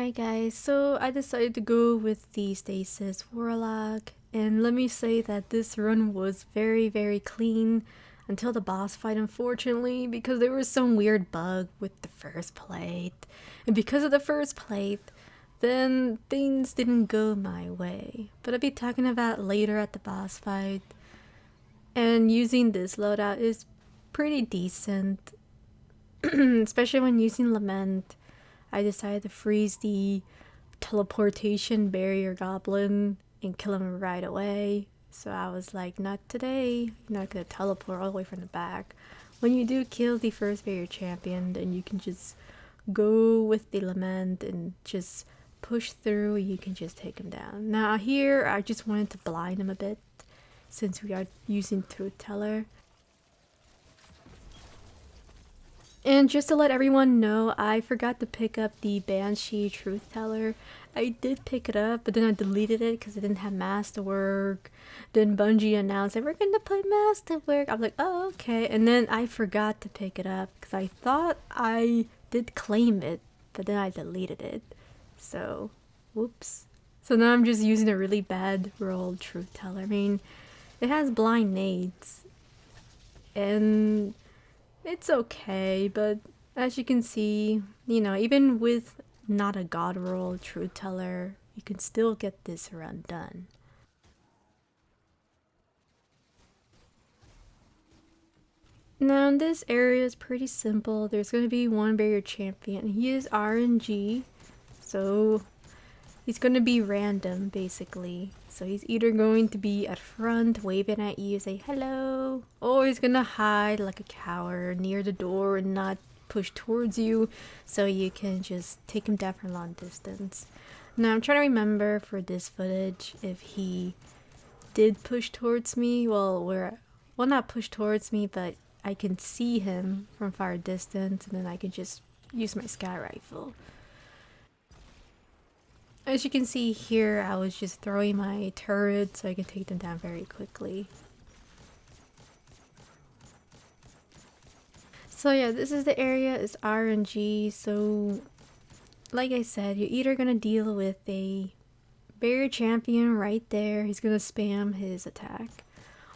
Hi guys, so I decided to go with the Stasis Warlock, and let me say that this run was very clean until the boss fight, unfortunately, because there was some weird bug with the first plate, and because of the first plate, then things didn't go my way. But I'll be talking about later at the boss fight, and using this loadout is pretty decent, especially when using Lament. I decided to freeze the teleportation barrier goblin and kill him right away. So I was like, not today. You're not gonna teleport all the way from the back. When you do kill the first barrier champion, then you can just go with the lament and just push through. You can just take him down. Now here, I just wanted to blind him a bit since we are using Truthteller. And just to let everyone know, I forgot to pick up the Banshee Truthteller. I did pick it up, but then I deleted it because it didn't have Masterwork. Then Bungie announced that we're going to play Masterwork. I'm like, oh, okay. And then I forgot to pick it up because I thought I did claim it, but then I deleted it. So, whoops. So now I'm just using a really bad rolled Truthteller. I mean, it has blind nades. And it's okay, but as you can see, you know, even with not a god roll Truthteller, you can still get this run done. Now this area is pretty simple. There's going to be one barrier champion. He is RNG, so he's going to be random basically. So he's either going to be at front waving at you, say hello, or he's gonna hide like a coward near the door and not push towards you, so you can just take him down from a long distance. Now I'm trying to remember for this footage if he did push towards me. Well, not push towards me, but I can see him from far distance, and then I can just use my sky rifle. As you can see here, I was just throwing my turret so I can take them down very quickly. So yeah, this is the area, it's RNG, so like I said, you're either gonna deal with a barrier champion right there, he's gonna spam his attack,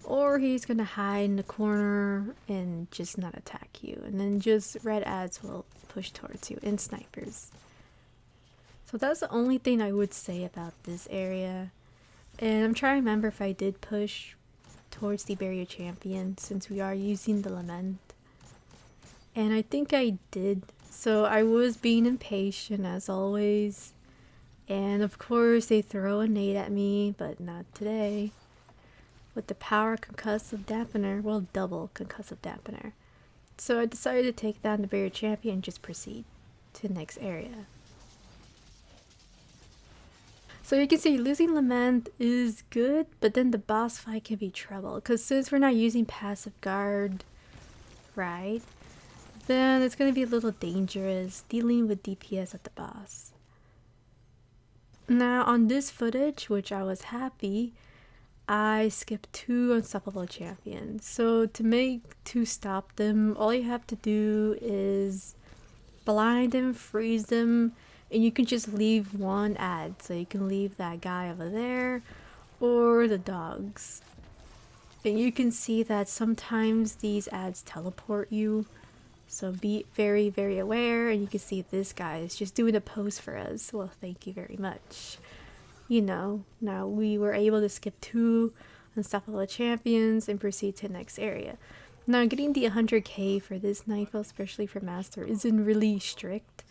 or he's gonna hide in the corner and just not attack you, and then just red ads will push towards you, and snipers. So that's the only thing I would say about this area. And I'm trying to remember if I did push towards the barrier champion since we are using the lament. And I think I did. So I was being impatient as always. And of course they throw a nade at me, but not today. With the power concussive dampener, well, double concussive dampener. So I decided to take down the barrier champion and just proceed to the next area. So you can see losing Lament is good, but then the boss fight can be trouble. Because since we're not using passive guard, right, then it's going to be a little dangerous dealing with DPS at the boss. Now on this footage, which I was happy, I skipped 2 unstoppable champions. So to stop them, all you have to do is blind them, freeze them, and you can just leave one ad. So you can leave that guy over there or the dogs. And you can see that sometimes these ads teleport you. So be very aware. And you can see this guy is just doing a pose for us. Well, thank you very much. You know, now we were able to skip 2 unstoppable champions and proceed to the next area. Now getting the 100k for this Nightfall, especially for Master, isn't really strict.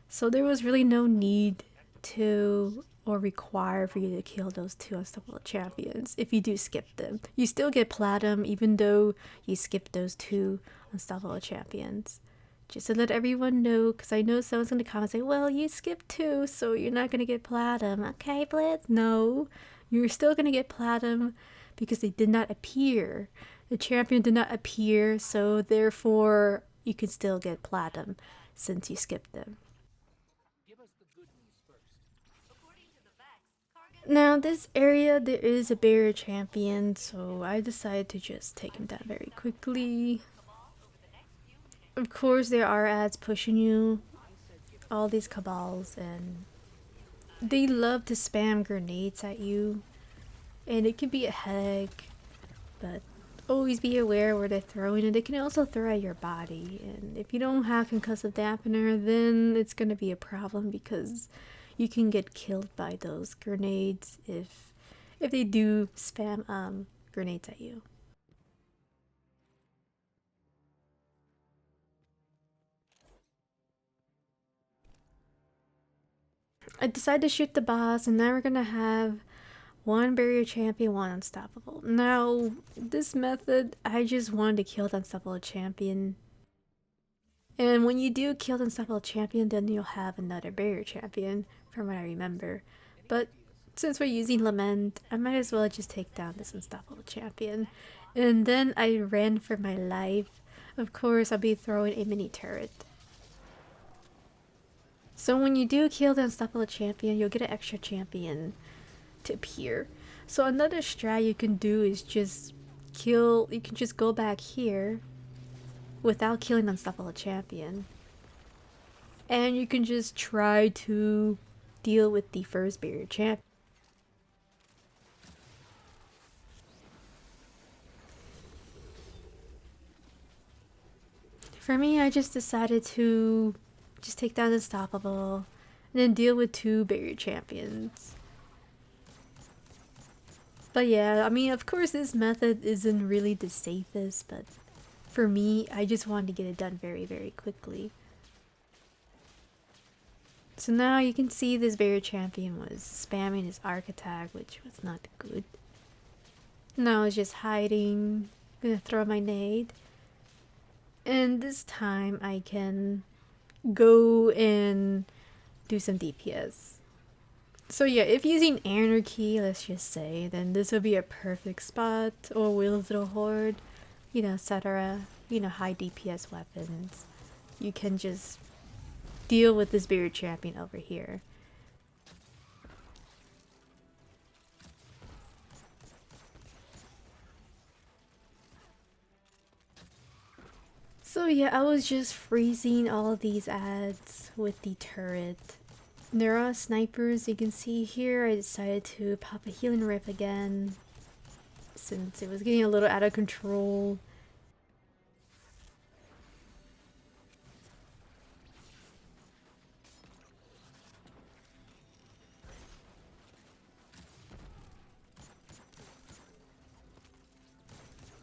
So there was really no need to or require for you to kill those 2 unstoppable champions if you do skip them. You still get platinum even though you skip those 2 unstoppable champions. Just to let everyone know, because I know someone's going to comment and say, well, you skipped 2, so you're not going to get platinum. Okay, Blitz? No, you're still going to get platinum because they did not appear. The champion did not appear, so therefore you can still get platinum since you skipped them. Now this area there is a barrier champion, so I decided to just take him down very quickly. Of course there are ads pushing you, all these cabals, and they love to spam grenades at you, and it can be a headache, but always be aware where they're throwing it. They can also throw at your body, and if you don't have concussive dampener, then it's gonna be a problem because you can get killed by those grenades if they do spam grenades at you. I decided to shoot the boss, and now we're gonna have one barrier champion, one unstoppable. Now, this method, I just wanted to kill the unstoppable champion. And when you do kill the unstoppable champion, then you'll have another barrier champion, from what I remember. But since we're using Lament, I might as well just take down this unstoppable champion. And then I ran for my life. Of course, I'll be throwing a mini turret. So when you do kill the unstoppable champion, you'll get an extra champion to appear. So another strat you can do is just you can just go back here without killing the unstoppable champion, and you can just try to deal with the first barrier champion. For me, I just decided to just take down unstoppable and then deal with two barrier champions. But yeah, I mean, of course this method isn't really the safest, but for me, I just wanted to get it done very, very quickly. So now you can see this barrier champion was spamming his arc attack, which was not good. Now it's just hiding. I'm gonna throw my nade. And this time I can go and do some DPS. So yeah, if using Anarchy, let's just say, then this would be a perfect spot, or Will's Little Horde, you know, etc. You know, high DPS weapons. You can just deal with this barrier champion over here. So yeah, I was just freezing all of these ads with the turret. There are snipers, you can see here. I decided to pop a healing riff again since it was getting a little out of control.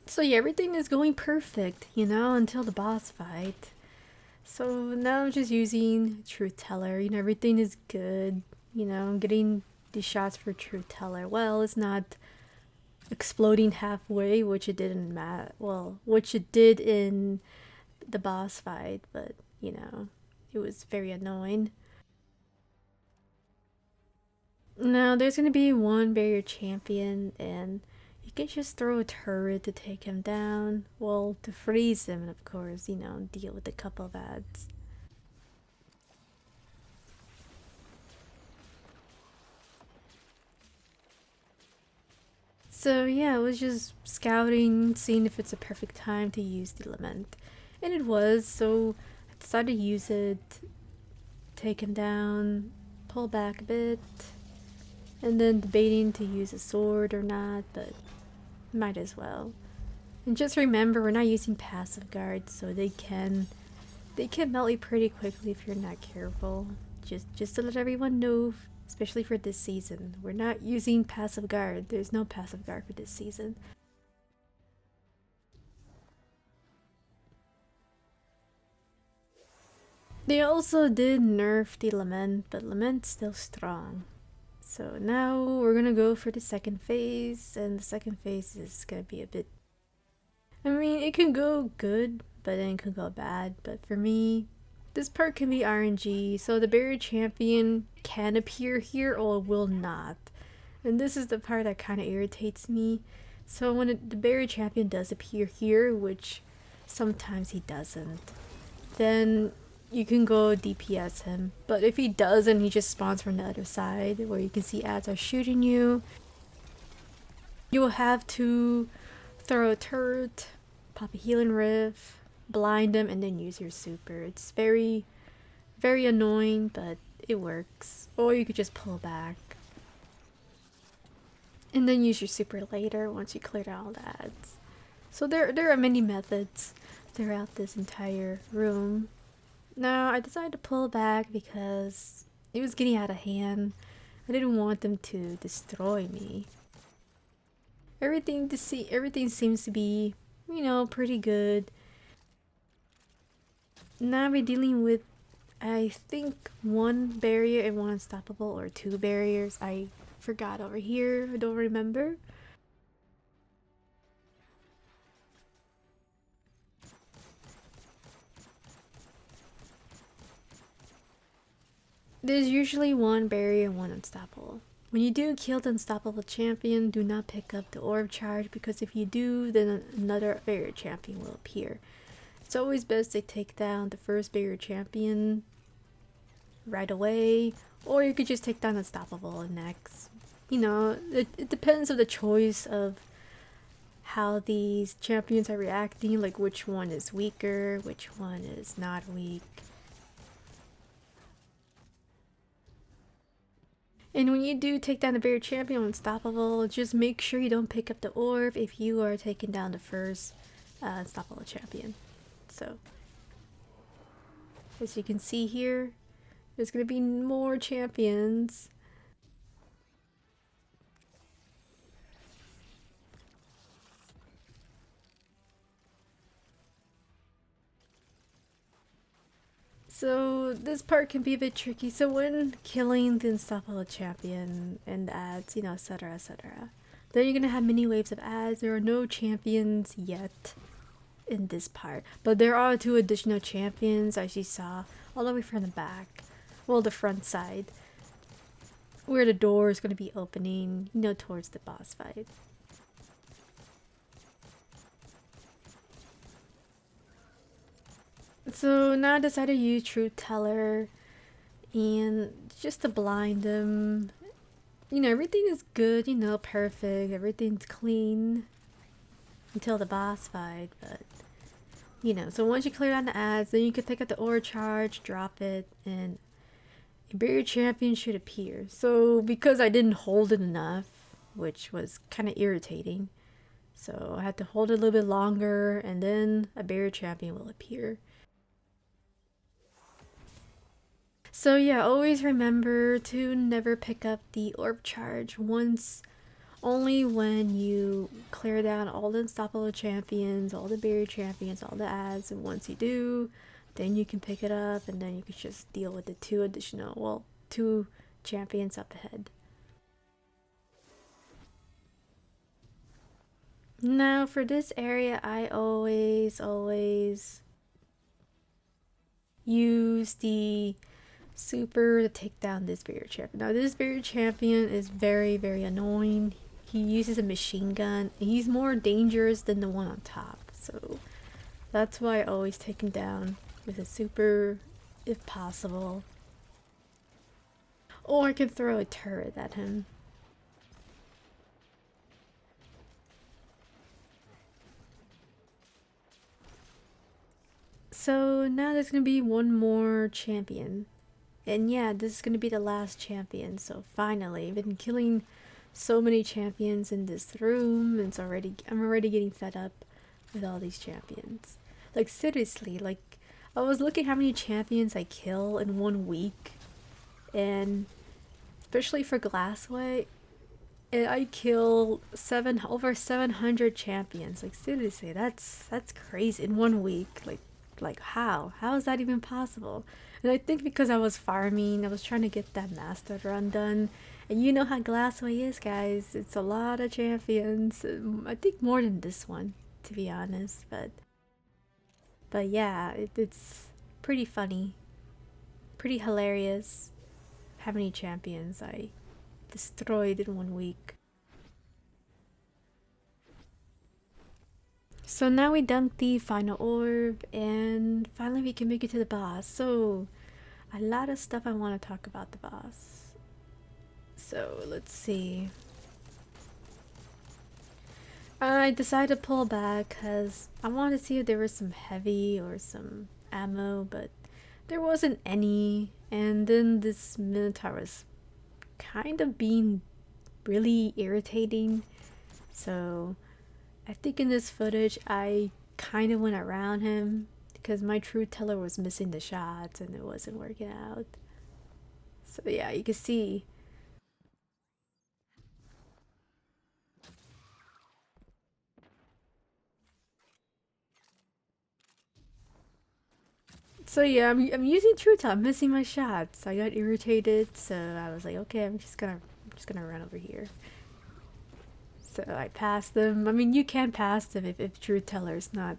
So yeah, everything is going perfect, you know, until the boss fight. So now I'm just using Truthteller. You know, everything is good. You know, I'm getting the shots for Truthteller. Well, it's not exploding halfway, which it did in which it did in the boss fight, but you know, it was very annoying. Now there's gonna be one barrier champion, and you can just throw a turret to take him down. Well, to freeze him, and of course, you know, deal with a couple of ads. So yeah, I was just scouting, seeing if it's a perfect time to use the lament. And it was, so I decided to use it, take him down, pull back a bit, and then debating to use a sword or not, but might as well. And just remember, we're not using passive guards, so they can melt you pretty quickly if you're not careful. Just to let everyone know, especially for this season, we're not using passive guard. There's no passive guard for this season. They also did nerf the Lament, but Lament's still strong. So now we're gonna go for the second phase, and the second phase is gonna be a bit... I mean, it can go good, but then it can go bad. But for me, this part can be RNG, so the barrier champion can appear here or will not. And this is the part that kind of irritates me. So when the barrier champion does appear here, which sometimes he doesn't, then you can go DPS him. But if he doesn't, he just spawns from the other side where you can see ads are shooting you. You will have to throw a turret, pop a healing riff, blind him, and then use your super. It's very Very annoying, but it works. Or you could just pull back. And then use your super later once you cleared out all the ads. So there are many methods throughout this entire room. Now I decided to pull back because it was getting out of hand. I didn't want them to destroy me. Everything seems to be, you know, pretty good. Now we're dealing with, I think, one barrier and one unstoppable, or two barriers. I forgot over here. I don't remember. There's usually one barrier and one unstoppable. When you do kill the unstoppable champion, do not pick up the orb charge, because if you do, then another barrier champion will appear. It's always best to take down the first barrier champion right away, or you could just take down unstoppable next. You know, it depends on the choice of how these champions are reacting, like which one is weaker, which one is not weak. And when you do take down the barrier champion unstoppable, just make sure you don't pick up the orb if you are taking down the first unstoppable champion. So, as you can see here, there's going to be more champions. So this part can be a bit tricky. So when killing the unstoppable champion and the ads, you know, etc, etc, then you're gonna have many waves of ads. There are no champions yet in this part, but there are two additional champions, as you saw all the way from the back, well, the front side, where the door is gonna be opening, you know, towards the boss fight. So now I decided to use Truthteller and just to blind them. You know, everything is good, you know, perfect, everything's clean until the boss fight, but you know, so once you clear down the ads, then you can pick up the ore charge, drop it, and a barrier champion should appear. So because I didn't hold it enough, which was kind of irritating, so I had to hold it a little bit longer, and then a barrier champion will appear. So yeah, always remember to never pick up the orb charge only when you clear down all the unstoppable champions, all the barrier champions, all the ads, and once you do, then you can pick it up, and then you can just deal with the two champions up ahead. Now for this area, I always use the super to take down this barrier champion. Now this barrier champion is very annoying. He uses a machine gun and he's more dangerous than the one on top, so that's why I always take him down with a super if possible, or I can throw a turret at him. So now there's gonna be one more champion. And yeah, this is gonna be the last champion. So finally, I've been killing so many champions in this room, and I'm already getting fed up with all these champions. Like seriously, like I was looking how many champions I kill in 1 week, and especially for Glassway, and I kill over 700 champions. Like seriously, that's crazy in 1 week. Like how is that even possible? And I think because I was farming, I was trying to get that master run done, and you know how Glassway is, guys. It's a lot of champions. I think more than this one, to be honest, but yeah, it's pretty funny, pretty hilarious how many champions I destroyed in 1 week. So now we dumped the final orb, and finally we can make it to the boss. So a lot of stuff I want to talk about the boss. So let's see. I decided to pull back because I wanted to see if there was some heavy or some ammo, but there wasn't any, and then this Minotaur was kind of being really irritating. So I think in this footage I kind of went around him because my Truthteller was missing the shots and it wasn't working out. So yeah, you can see. So yeah, I'm using Truthteller. I'm missing my shots. I got irritated, so I was like, okay, I'm just gonna run over here. So I passed them. I mean, you can pass them if Trutheller's not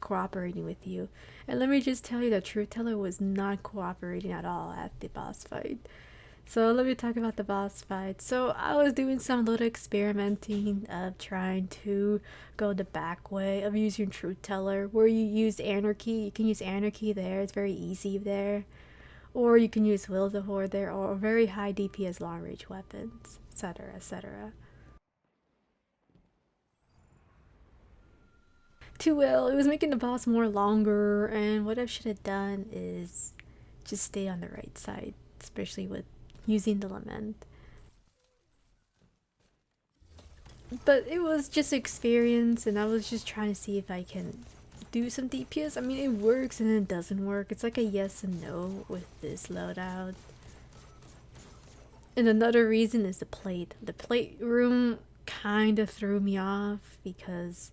cooperating with you. And let me just tell you that Truthteller was not cooperating at all at the boss fight. So let me talk about the boss fight. So I was doing some little experimenting of trying to go the back way of using Truthteller, where you use Anarchy. You can use Anarchy there. It's very easy there. Or you can use Will of the Horde there, or very high DPS long range weapons, etc, etc. Too well, it was making the boss more longer, and what I should have done is just stay on the right side, especially with using the lament. But it was just experience, and I was just trying to see if I can do some DPS. I mean, it works and it doesn't work. It's like a yes and no with this loadout. And another reason is the plate. The plate room kind of threw me off because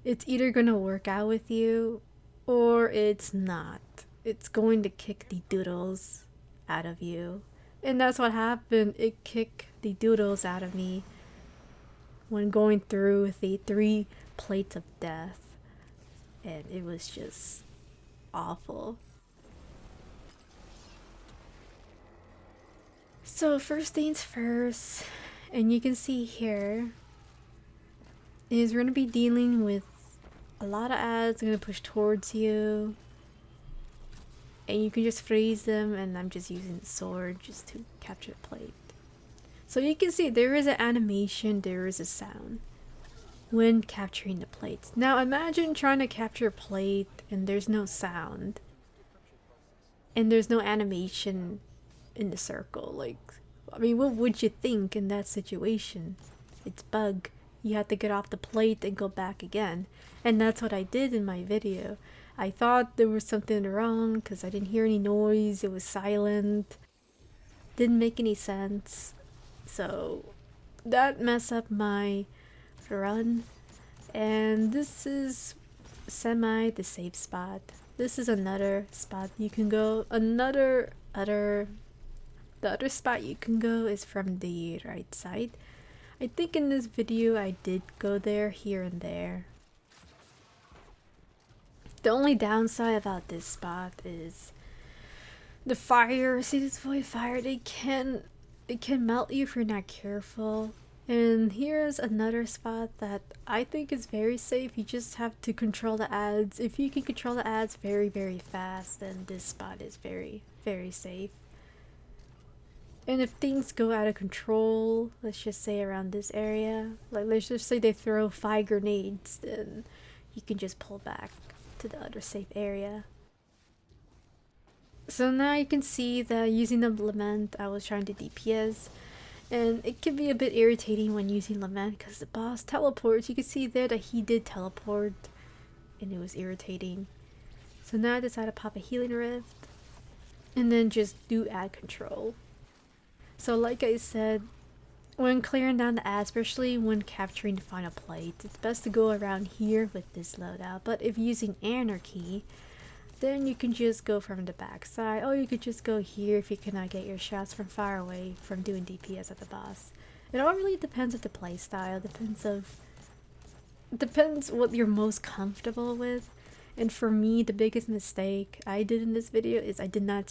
it's either going to work out with you or it's not. It's going to kick the doodles out of you. And that's what happened. It kicked the doodles out of me when going through the 3 plates of death. And it was just awful. So first things first, and you can see here, is we're going to be dealing with a lot of ads going to push towards you. And you can just freeze them, and I'm just using the sword just to capture the plate. So you can see there is an animation, there is a sound when capturing the plates. Now imagine trying to capture a plate and there's no sound. And there's no animation in the circle. Like, I mean, what would you think in that situation? It's bug. You have to get off the plate and go back again. And that's what I did in my video. I thought there was something wrong because I didn't hear any noise. It was silent. Didn't make any sense. So that messed up my run. And this is semi the safe spot. This is another spot you can go. The other spot you can go is from the right side. I think in this video I did go there here and there. The only downside about this spot is the fire. See this void fire? It can melt you if you're not careful. And here's another spot that I think is very safe. You just have to control the ads. If you can control the ads very, very fast, then this spot is very, very safe. And if things go out of control, let's just say around this area, like let's just say they throw 5 grenades, then you can just pull back to the other safe area. So now you can see that using the lament, I was trying to DPS, and it can be a bit irritating when using lament because the boss teleports. You can see there that he did teleport, and it was irritating. So now I decided to pop a healing rift, and then just do ad control. So like I said, when clearing down the ads, especially when capturing the final plate, it's best to go around here with this loadout. But if using Anarchy, then you can just go from the back side, or you could just go here if you cannot get your shots from far away from doing DPS at the boss. It all really depends of the playstyle, depends what you're most comfortable with. And for me, the biggest mistake I did in this video is I did not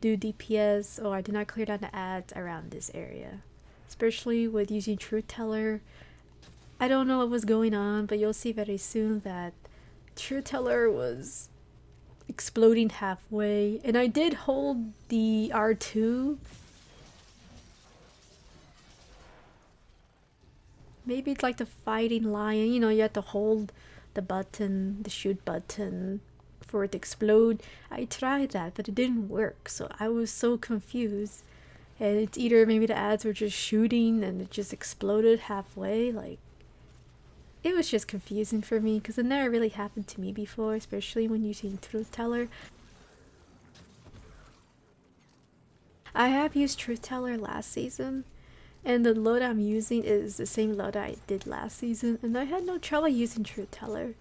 do DPS, or I did not clear down the ads around this area. Especially with using Truthteller. I don't know what was going on, but you'll see very soon that Truthteller was exploding halfway, and I did hold the R2. Maybe it's like the fighting lion, you know, you have to hold the button, the shoot button for it to explode. I tried that, but it didn't work, so I was so confused. And it's either maybe the ads were just shooting and it just exploded halfway. Like, it was just confusing for me because it never really happened to me before, especially when using Truthteller. I have used Truthteller last season, and the load I'm using is the same load I did last season, and I had no trouble using Truthteller.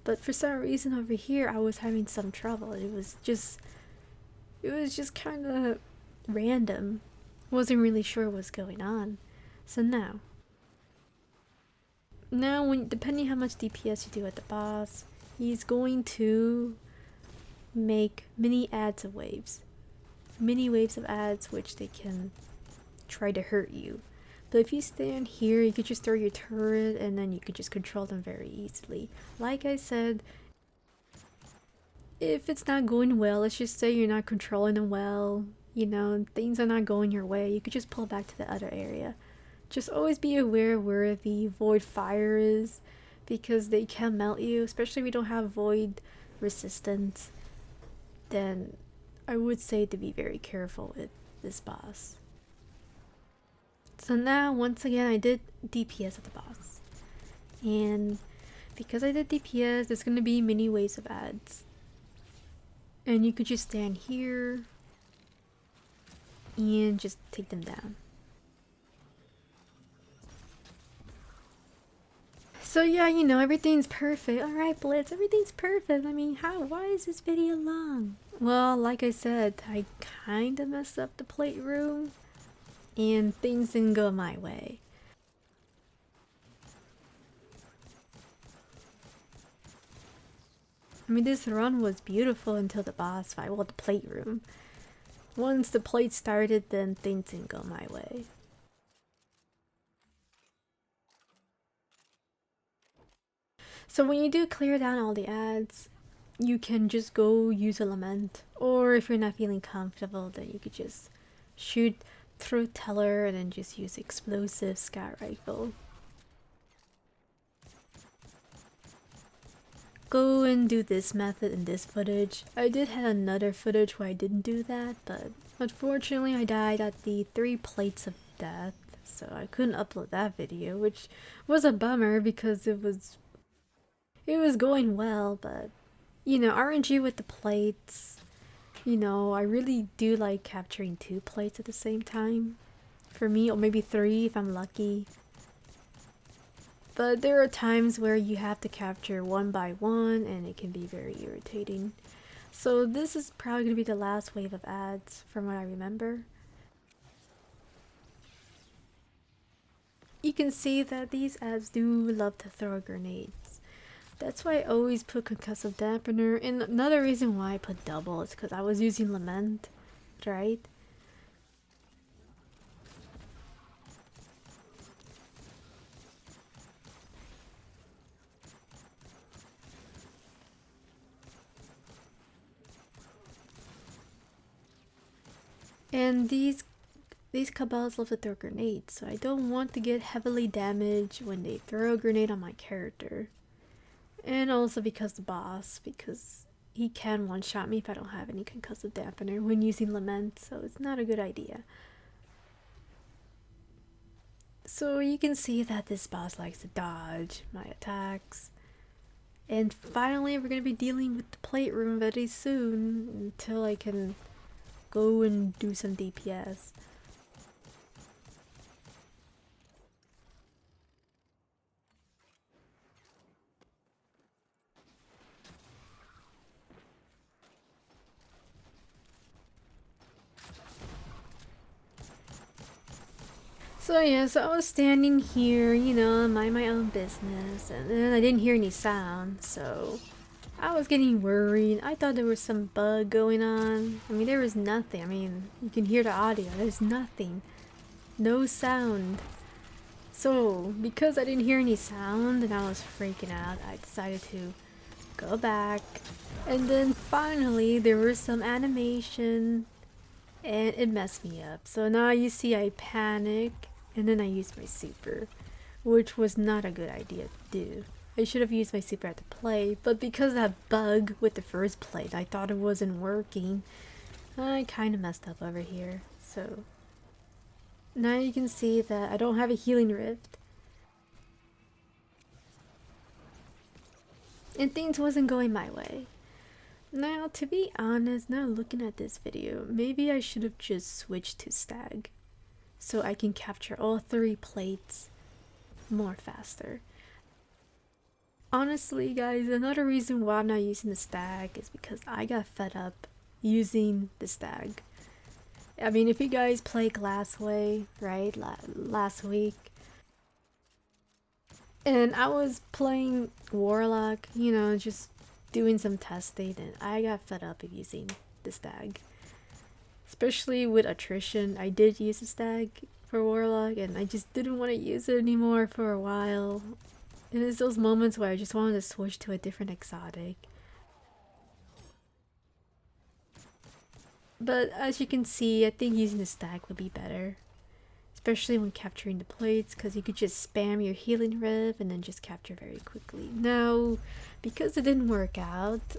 But for some reason over here, I was having some trouble. It was just kind of random. Wasn't really sure what's going on. So now when depending how much DPS you do at the boss, he's going to make mini ads of waves. Mini waves of ads which they can try to hurt you. But if you stand here, you could just throw your turret and then you could just control them very easily. Like I said, if it's not going well, let's just say you're not controlling them well, you know, things are not going your way, you could just pull back to the other area. Just always be aware where the void fire is, because they can melt you, especially if we don't have void resistance. Then I would say to be very careful with this boss. So now, once again, I did DPS at the boss. And because I did DPS, there's going to be many waves of ads. And you could just stand here and just take them down. So yeah, you know, everything's perfect. Alright, Blitz, everything's perfect. I mean, why is this video long? Well, like I said, I kinda messed up the plate room, and things didn't go my way. I mean, this run was beautiful until the boss fight, well, the plate room. Once the plate started, then things didn't go my way. So when you do clear down all the ads, you can just go use a lament, or if you're not feeling comfortable, then you could just shoot Truthteller and then just use explosive scout rifle. Go and do this method in this footage. I did have another footage where I didn't do that, but unfortunately I died at the 3 plates of death, so I couldn't upload that video, which was a bummer because it was going well. But you know, RNG with the plates, you know, I really do like capturing 2 plates at the same time for me, or maybe 3 if I'm lucky. But there are times where you have to capture 1 by 1 and it can be very irritating. So this is probably going to be the last wave of ads from what I remember. You can see that these ads do love to throw grenades. That's why I always put concussive dampener, and another reason why I put double is because I was using lament, right? And these cabals love to throw grenades, so I don't want to get heavily damaged when they throw a grenade on my character. And also because the boss, because he can one-shot me if I don't have any concussive dampener when using lament, so it's not a good idea. So you can see that this boss likes to dodge my attacks. And finally we're going to be dealing with the plate room very soon until I can go and do some DPS. So yeah, so I was standing here, you know, mind my own business, and then I didn't hear any sound, so I was getting worried. I thought there was some bug going on. I mean, there was nothing. I mean, you can hear the audio. There's nothing. No sound. So, because I didn't hear any sound and I was freaking out, I decided to go back. And then finally, there was some animation and it messed me up. So now you see I panic and then I used my super, which was not a good idea to do. I should have used my super at the plate, but because of that bug with the first plate, I thought it wasn't working. I kind of messed up over here. So now you can see that I don't have a healing rift. And things wasn't going my way. Now, to be honest, now looking at this video, maybe I should have just switched to stag, so I can capture all 3 plates more faster. Honestly, guys, another reason why I'm not using the stag is because I got fed up using the stag. I mean, if you guys play Glassway, right, last week, and I was playing Warlock, you know, just doing some testing, and I got fed up of using the stag. Especially with attrition, I did use the stag for Warlock, and I just didn't want to use it anymore for a while. And it's those moments where I just wanted to switch to a different exotic. But as you can see, I think using the stag would be better. Especially when capturing the plates, because you could just spam your healing rev and then just capture very quickly. Now, because it didn't work out,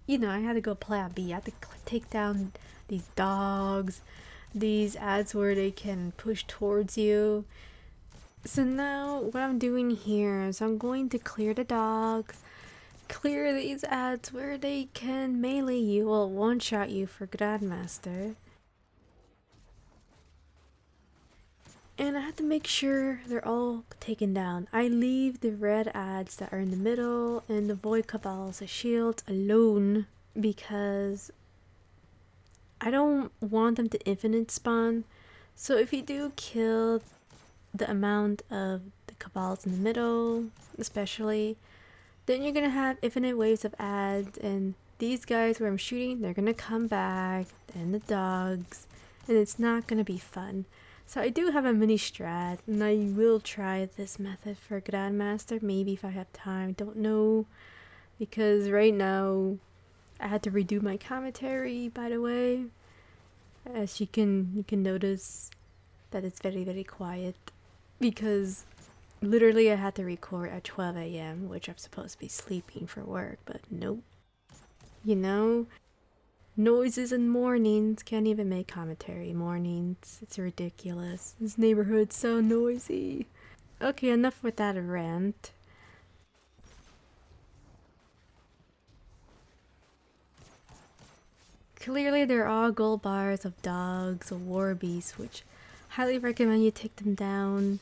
you know, I had to go plan B. I had to take down these dogs, these ads where they can push towards you. So now what I'm doing here is I'm going to clear the dogs, clear these ads where they can melee you, well, one-shot you for Grandmaster. And I have to make sure they're all taken down. I leave the red ads that are in the middle and the void cabals, the shields alone because I don't want them to infinite spawn. So if you do kill the amount of the cabals in the middle, especially, then you're gonna have infinite waves of ads, and these guys where I'm shooting, they're gonna come back, and the dogs, and it's not gonna be fun. So I do have a mini strat, and I will try this method for Grandmaster, maybe if I have time, don't know, because right now I had to redo my commentary, by the way, as you can notice that it's very, very quiet, because literally I had to record at 12 a.m, which I'm supposed to be sleeping for work, but nope. You know, noises in mornings, can't even make commentary mornings, it's ridiculous. This neighborhood's so noisy. Okay, enough with that rant. Clearly they're all gold bars of dogs or war beasts, which highly recommend you take them down.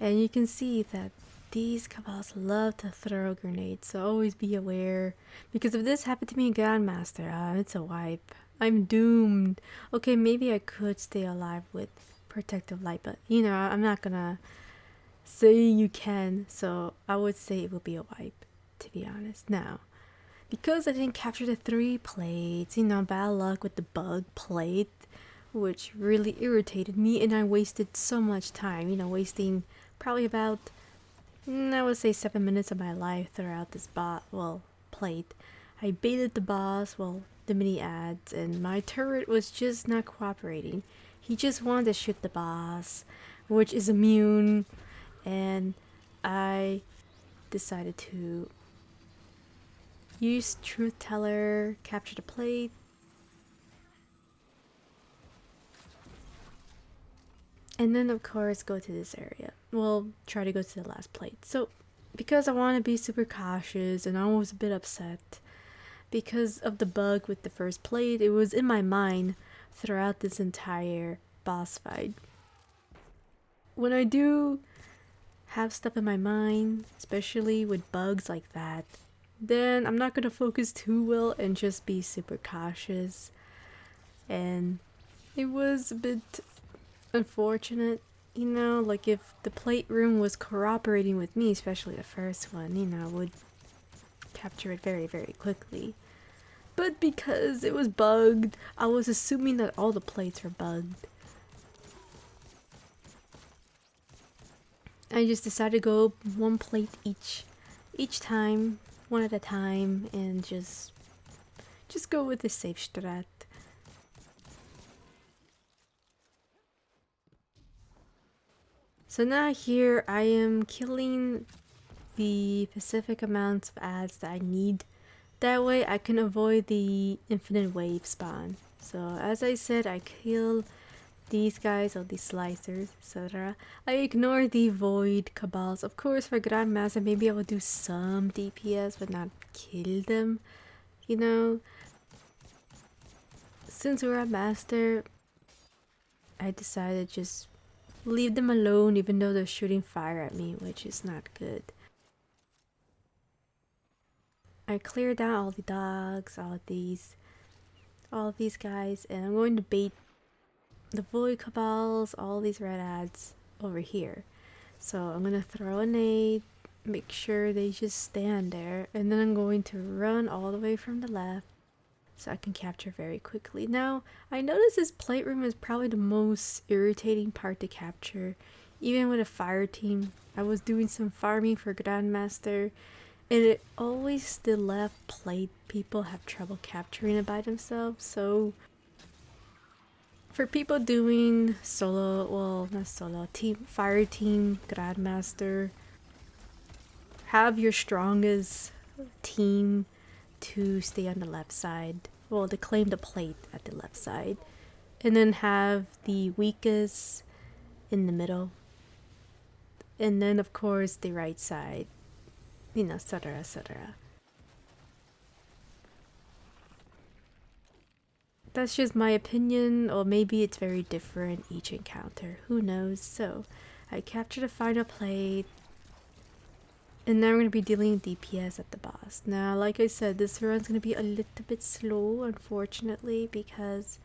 And you can see that these cabals love to throw grenades, so always be aware. Because if this happened to me in Grandmaster, it's a wipe. I'm doomed. Okay, maybe I could stay alive with protective light, but you know, I'm not gonna say you can, so I would say it would be a wipe, to be honest. Now, because I didn't capture the 3 plates, you know, bad luck with the bug plate, which really irritated me, and I wasted so much time, you know, wasting probably about, I would say 7 minutes of my life throughout this plate. I baited the boss, the mini ads, and my turret was just not cooperating. He just wanted to shoot the boss, which is immune, and I decided to use Truthteller, capture the plate, and then of course go to this area. Well, try to go to the last plate. So because I want to be super cautious, and I was a bit upset because of the bug with the first plate, it was in my mind throughout this entire boss fight. When I do have stuff in my mind, especially with bugs like that, then I'm not gonna focus too well and just be super cautious. And it was a bit unfortunate, you know, like if the plate room was cooperating with me, especially the first one, you know, I would capture it very, very quickly. But because it was bugged, I was assuming that all the plates were bugged. I just decided to go 1 plate each time, 1 at a time, and just go with the safe strat. So now here I am killing the specific amounts of ads that I need. That way I can avoid the infinite wave spawn. So as I said, I kill these guys, or these slicers, etc. I ignore the void cabals. Of course, for Grandmaster, maybe I will do some DPS, but not kill them, you know? Since we're at Master, I decided just leave them alone even though they're shooting fire at me, which is not good. I cleared down all the dogs, all of these guys, and I'm going to bait the void cabals, all these red ads over here. So I'm gonna throw a nade, make sure they just stand there, and then I'm going to run all the way from the left so I can capture very quickly. Now, I noticed this plate room is probably the most irritating part to capture. Even with a fire team, I was doing some farming for Grandmaster, and it always the left plate people have trouble capturing it by themselves. So for people doing solo, well, not solo, team, fire team, Grandmaster, have your strongest team to stay on the left side. Well, to claim the plate at the left side. And then have the weakest in the middle. And then, of course, the right side. You know, etc., etc. That's just my opinion, or maybe it's very different each encounter. Who knows? So, I captured the final plate. And now we're going to be dealing DPS at the boss. Now, like I said, this run's going to be a little bit slow, unfortunately, because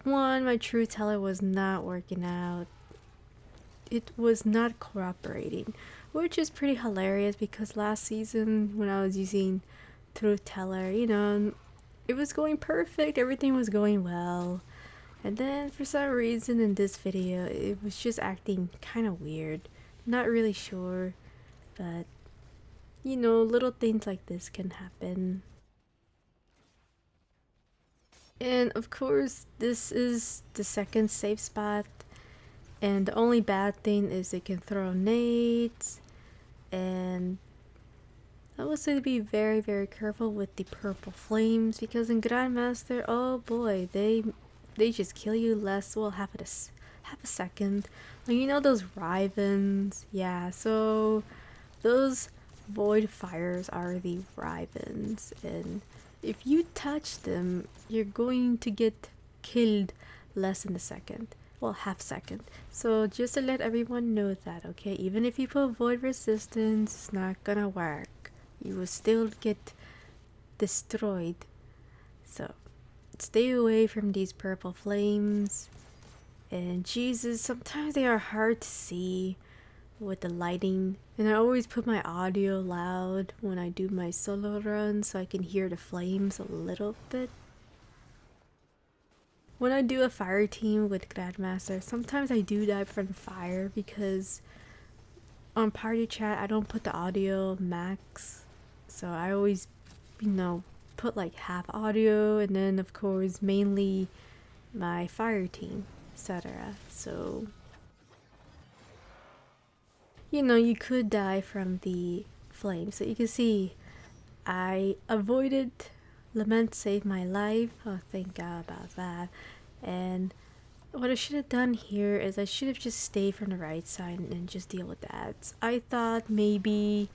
one, my Truthteller was not working out. It was not cooperating, which is pretty hilarious because last season when I was using Truthteller, you know, it was going perfect, everything was going well. And then for some reason in this video, it was just acting kind of weird. Not really sure. But, you know, little things like this can happen. And of course, this is the second safe spot. And the only bad thing is it can throw nades. And I would say to be very, very careful with the purple flames. Because in Grandmaster, oh boy, they just kill you less, well, half a second. Like, you know those Rivens? Yeah, so those void fires are the Rivens, and if you touch them, you're going to get killed less than a second. Well, half second. So just to let everyone know that, okay? Even if you put void resistance, it's not gonna work. You will still get destroyed. So stay away from these purple flames. And Jesus, sometimes they are hard to see with the lighting, and I always put my audio loud when I do my solo run so I can hear the flames a little bit. When I do a fire team with Grandmaster, sometimes I do die from fire because on party chat I don't put the audio max, so I always, you know, put like half audio, and then of course mainly my fire team, etc. So you know, you could die from the flames. So you can see I avoided Lament, saved my life. Oh, thank God about that. And what I should have done here is I should have just stayed from the right side and just deal with the ads. I thought maybe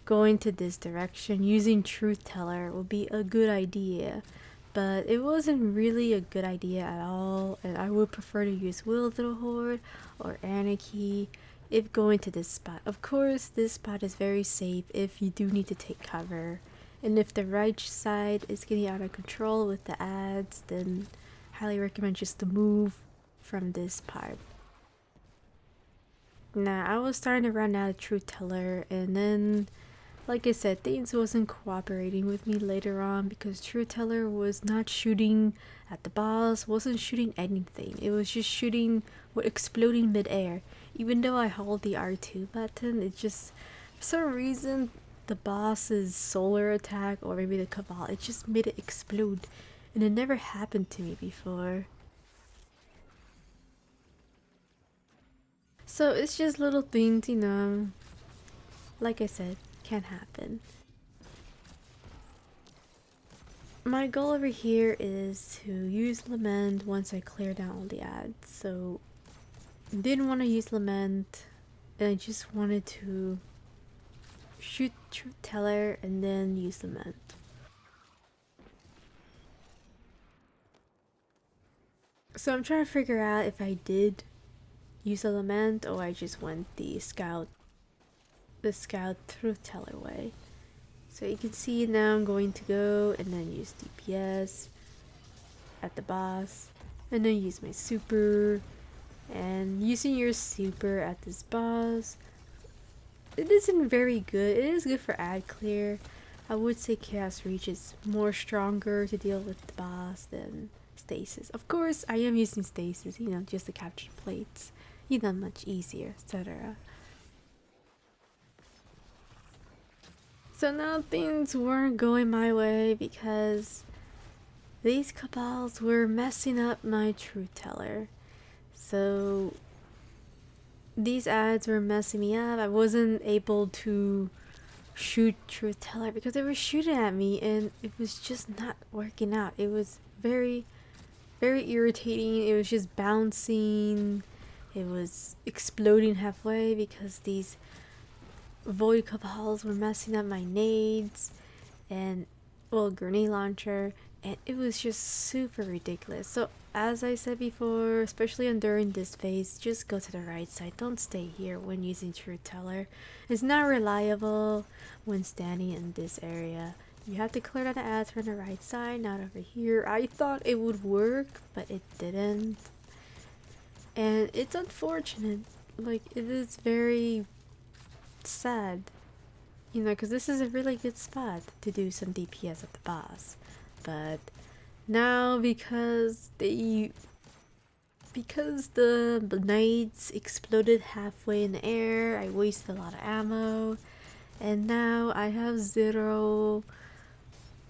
going to this direction using Truthteller would be a good idea, but it wasn't really a good idea at all, and I would prefer to use Will the Horde or Anarchy if going to this spot. Of course, this spot is very safe if you do need to take cover, and if the right side is getting out of control with the ads, then highly recommend just to move from this part. Now, I was starting to run out of Truthteller, and then like I said, things wasn't cooperating with me later on because Truthteller was not shooting at the boss, wasn't shooting anything. It was just shooting with exploding midair. Even though I hold the R2 button, it just, for some reason, the boss's solar attack or maybe the cabal, it just made it explode. And it never happened to me before. So it's just little things, you know. like I said, can happen. My goal over here is to use Lament once I clear down all the ads. So didn't want to use Lament, and I just wanted to shoot Truthteller and then use Lament. So I'm trying to figure out if I did use a Lament or I just went the scout Truthteller way. So you can see now I'm going to go and then use DPS at the boss, and then use my super. And using your super at this boss, it isn't very good. It is good for ad clear. I would say Chaos Reach is more stronger to deal with the boss than Stasis. Of course, I am using Stasis, you know, just to capture plates. You know, much easier, etc. So now things weren't going my way because these cabals were messing up my Truthteller. So these ads were messing me up. I wasn't able to shoot Truthteller because they were shooting at me and it was just not working out. It was very, very irritating. It was just bouncing. It was exploding halfway because these void cabals were messing up my nades and, well, grenade launcher, and it was just super ridiculous. So as I said before, especially during this phase, just go to the right side. Don't stay here when using Truthteller. It's not reliable when standing in this area. You have to clear out the ads from the right side, not over here. I thought it would work, but it didn't. And it's unfortunate. Like, it is very sad. You know, because this is a really good spot to do some DPS at the boss. But now because the nades exploded halfway in the air, I wasted a lot of ammo, and now I have 0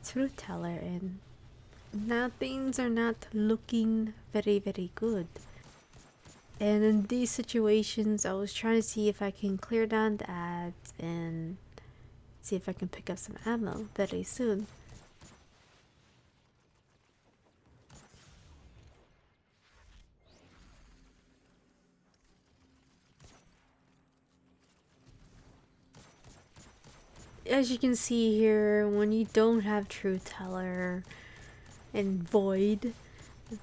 Truthteller, and now things are not looking very, very good. And in these situations, I was trying to see if I can clear down the ads and see if I can pick up some ammo very soon. As you can see here, when you don't have Truthteller and Void,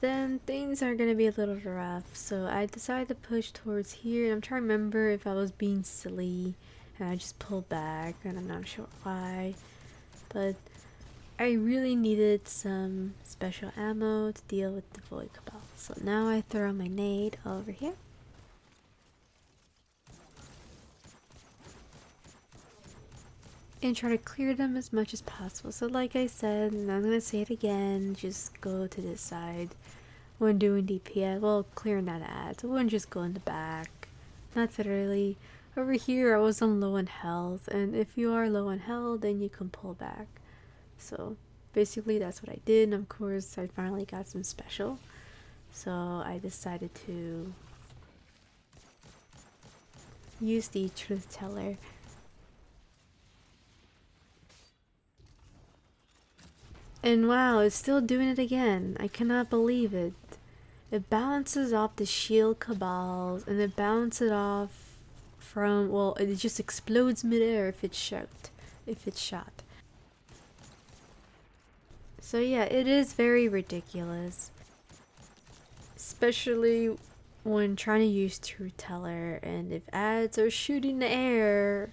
then things are gonna be a little rough. So I decided to push towards here, and I'm trying to remember if I was being silly and I just pulled back, and I'm not sure why. But I really needed some special ammo to deal with the Void Cabal. So now I throw my nade over here. And try to clear them as much as possible. So like I said, and I'm gonna say it again, just go to this side when doing DPS. Well, clearing that ad, so I wouldn't just go in the back. Not literally. Over here I was on low on health, and if you are low on health then you can pull back. So basically that's what I did, and of course I finally got some special. So I decided to use the Truthteller. And wow, it's still doing it again. I cannot believe it. It bounces off the shield cabals, and it bounces off from, well, it just explodes midair if it's shot. So yeah, it is very ridiculous. Especially when trying to use Truthteller, and if ads are shooting the air,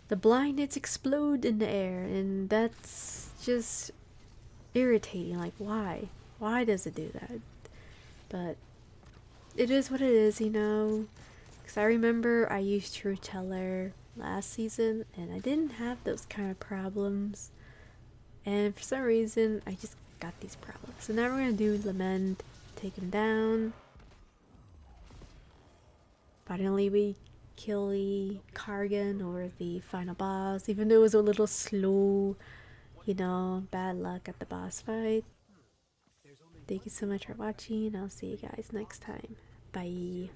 the blind nades explode in the air, and that's just irritating. Like, why does it do that? But it is what it is, you know, because I remember I used Truthteller last season and I didn't have those kind of problems, and for some reason I just got these problems. So now we're gonna do Lament, take him down. Finally we kill the Kargan, or the final boss, even though it was a little slow. You know, bad luck at the boss fight. Thank you so much for watching. I'll see you guys next time. Bye.